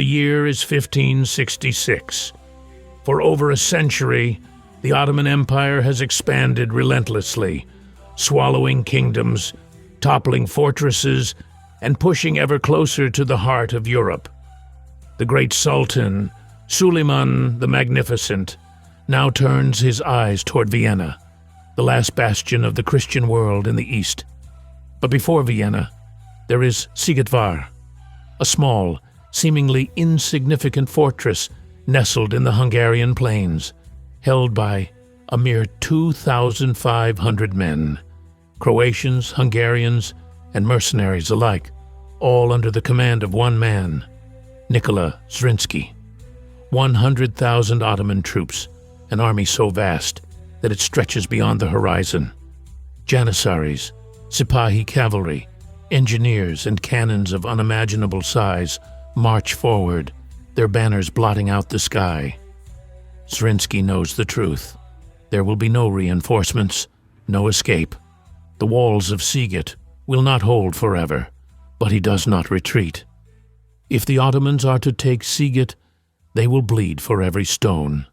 year is 1566. For over a century, the Ottoman Empire has expanded relentlessly, swallowing kingdoms, toppling fortresses, and pushing ever closer to the heart of Europe. The great Sultan, Suleiman the Magnificent, now turns his eyes toward Vienna, the last bastion of the Christian world in the east. But before Vienna, there is Sigetvár, a small, seemingly insignificant fortress nestled in the Hungarian plains, held by a mere 2,500 men, Croatians, Hungarians, and mercenaries alike, all under the command of one man, Nikola Zrinski. 100,000 Ottoman troops, an army so vast that it stretches beyond the horizon. Janissaries, Sipahi cavalry, engineers, and cannons of unimaginable size march forward, their banners blotting out the sky. Zrinski knows the truth. There will be no reinforcements, no escape. The walls of Siget will not hold forever, but he does not retreat. If the Ottomans are to take Siget, they will bleed for every stone.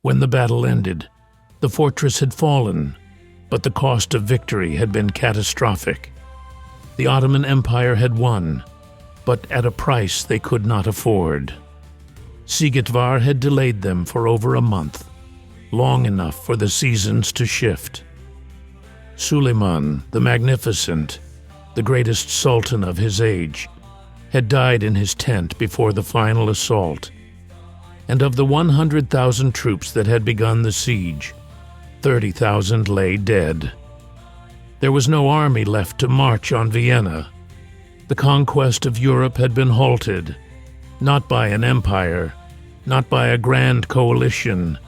When the battle ended, the fortress had fallen, but the cost of victory had been catastrophic. The Ottoman Empire had won, but at a price they could not afford. Sigetvár had delayed them for over a month, long enough for the seasons to shift. Suleiman the Magnificent the greatest sultan of his age, had died in his tent before the final assault, and of the 100,000 troops that had begun the siege, 30,000 lay dead. There was no army left to march on Vienna. The conquest of Europe had been halted, not by an empire, not by a grand coalition,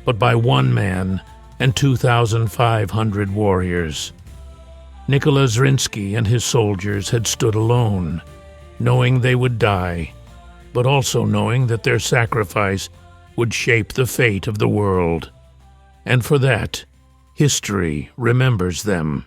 but by one man and 2,500 warriors. Nikola Zrinski and his soldiers had stood alone, knowing they would die, but also knowing that their sacrifice would shape the fate of the world. And for that, history remembers them.